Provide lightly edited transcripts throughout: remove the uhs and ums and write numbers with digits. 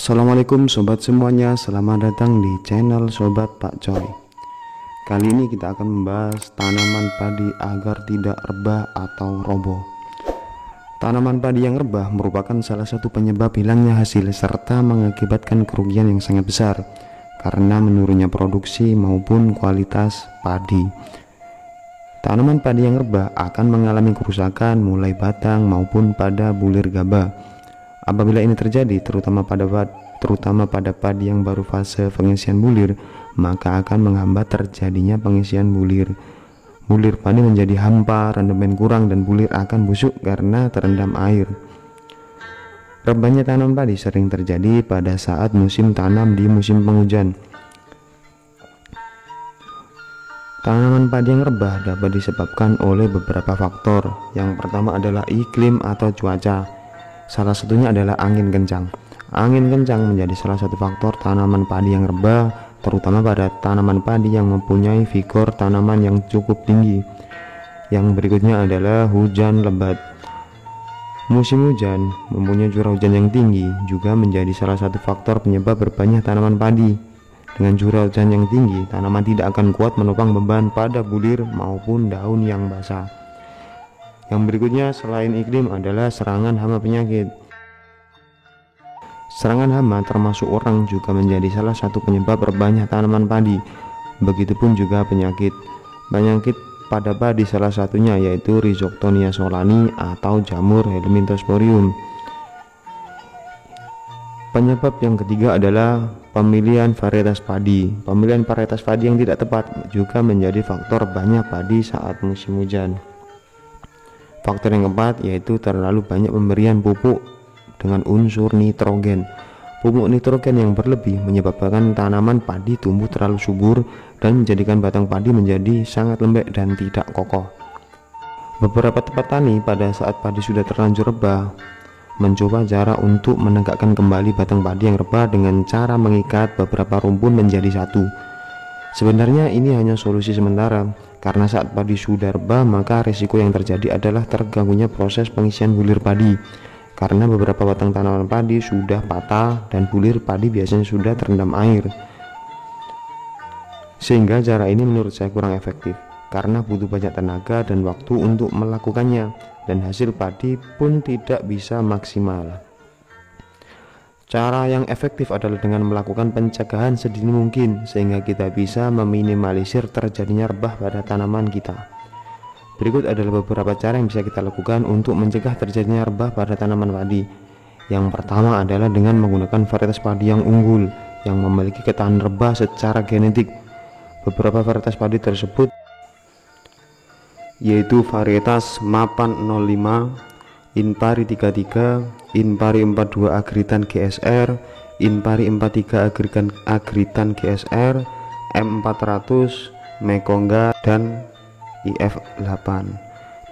Assalamualaikum sobat semuanya, selamat datang di channel Sobat Pak Coy. Kali ini kita akan membahas tanaman padi agar tidak rebah atau roboh. Tanaman padi yang rebah merupakan salah satu penyebab hilangnya hasil serta mengakibatkan kerugian yang sangat besar karena menurunnya produksi maupun kualitas padi. Tanaman padi yang rebah akan mengalami kerusakan mulai batang maupun pada bulir gabah. Apabila ini terjadi, terutama pada padi yang baru fase pengisian bulir, maka akan menghambat terjadinya pengisian bulir. Bulir padi menjadi hampa, rendemen kurang, dan bulir akan busuk karena terendam air. Rebahnya tanaman padi sering terjadi pada saat musim tanam di musim penghujan. Tanaman padi yang rebah dapat disebabkan oleh beberapa faktor. Yang pertama adalah iklim atau cuaca. Salah satunya adalah angin kencang. Angin kencang menjadi salah satu faktor tanaman padi yang rebah, terutama pada tanaman padi yang mempunyai vigor tanaman yang cukup tinggi. Yang berikutnya adalah hujan lebat. Musim hujan mempunyai curah hujan yang tinggi juga menjadi salah satu faktor penyebab rebahnya tanaman padi. Dengan curah hujan yang tinggi, tanaman tidak akan kuat menopang beban pada bulir maupun daun yang basah. Yang berikutnya selain iklim adalah serangan hama penyakit. Serangan hama termasuk orang juga menjadi salah satu penyebab rebahnya tanaman padi. Begitupun juga penyakit pada padi, salah satunya yaitu Rhizoctonia solani atau jamur Helminthosporium. Penyebab yang ketiga adalah pemilihan varietas padi. Pemilihan varietas padi yang tidak tepat juga menjadi faktor rebahnya padi saat musim hujan. Faktor yang keempat yaitu terlalu banyak pemberian pupuk dengan unsur nitrogen. Pupuk nitrogen yang berlebih menyebabkan tanaman padi tumbuh terlalu subur dan menjadikan batang padi menjadi sangat lembek dan tidak kokoh. Beberapa petani pada saat padi sudah terlanjur rebah mencoba cara untuk menegakkan kembali batang padi yang rebah dengan cara mengikat beberapa rumpun menjadi satu. Sebenarnya ini hanya solusi sementara, karena saat padi sudah rebah maka resiko yang terjadi adalah terganggunya proses pengisian bulir padi, karena beberapa batang tanaman padi sudah patah dan bulir padi biasanya sudah terendam air. Sehingga cara ini menurut saya kurang efektif, karena butuh banyak tenaga dan waktu untuk melakukannya, dan hasil padi pun tidak bisa maksimal. Cara yang efektif adalah dengan melakukan pencegahan sedini mungkin sehingga kita bisa meminimalisir terjadinya rebah pada tanaman kita. Berikut adalah beberapa cara yang bisa kita lakukan untuk mencegah terjadinya rebah pada tanaman padi. Yang pertama adalah dengan menggunakan varietas padi yang unggul yang memiliki ketahanan rebah secara genetik. Beberapa varietas padi tersebut yaitu varietas Mapan 05, Inpari 33, Inpari 42 Agritan GSR, Inpari 43 Agritan GSR, M400, Mekongga, dan IF8.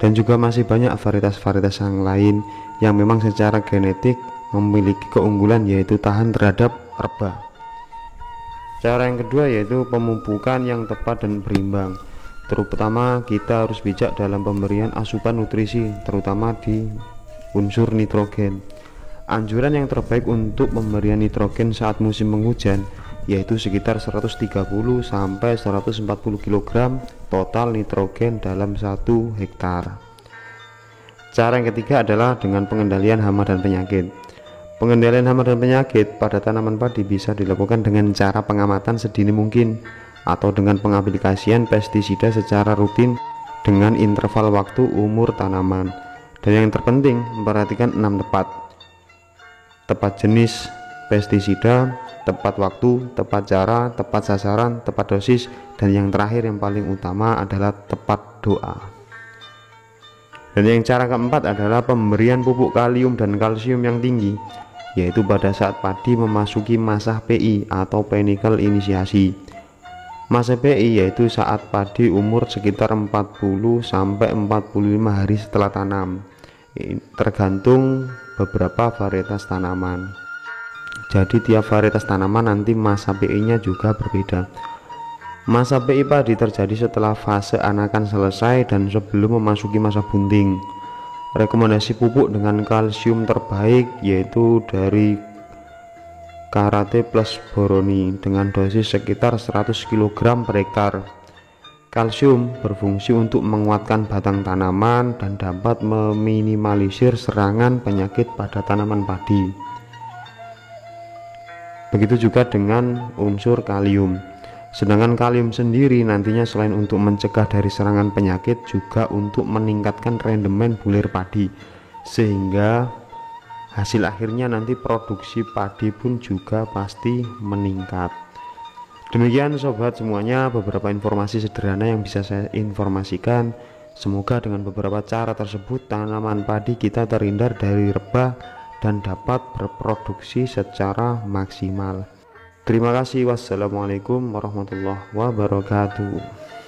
Dan juga masih banyak varietas-varietas yang lain yang memang secara genetik memiliki keunggulan yaitu tahan terhadap rebah. Cara yang kedua yaitu pemupukan yang tepat dan berimbang. Terutama kita harus bijak dalam pemberian asupan nutrisi, terutama di unsur nitrogen. Anjuran yang terbaik untuk pemberian nitrogen saat musim penghujan yaitu sekitar 130 sampai 140 kg total nitrogen dalam 1 hektar. Cara yang ketiga adalah dengan pengendalian hama dan penyakit. Pengendalian hama dan penyakit pada tanaman padi bisa dilakukan dengan cara pengamatan sedini mungkin atau dengan pengaplikasian pestisida secara rutin dengan interval waktu umur tanaman. Dan yang terpenting, memperhatikan 6 tepat jenis pestisida, tepat waktu, tepat cara, tepat sasaran, tepat dosis, dan yang terakhir yang paling utama adalah tepat doa. Dan yang cara keempat adalah pemberian pupuk kalium dan kalsium yang tinggi, yaitu pada saat padi memasuki masa PI atau panicle inisiasi. Masa PI yaitu saat padi umur sekitar 40 sampai 45 hari setelah tanam. Tergantung beberapa varietas tanaman. Jadi tiap varietas tanaman nanti masa PI-nya juga berbeda. Masa PI padi terjadi setelah fase anakan selesai dan sebelum memasuki masa bunting. Rekomendasi pupuk dengan kalsium terbaik yaitu dari Karate plus boroni dengan dosis sekitar 100 kg per hektar. Kalsium berfungsi untuk menguatkan batang tanaman dan dapat meminimalisir serangan penyakit pada tanaman padi. Begitu juga dengan unsur kalium. Sedangkan kalium sendiri nantinya selain untuk mencegah dari serangan penyakit juga untuk meningkatkan rendemen bulir padi, sehingga hasil akhirnya nanti produksi padi pun juga pasti meningkat. Demikian sobat semuanya, beberapa informasi sederhana yang bisa saya informasikan. Semoga dengan beberapa cara tersebut tanaman padi kita terhindar dari rebah dan dapat berproduksi secara maksimal. Terima kasih. Wassalamualaikum warahmatullahi wabarakatuh.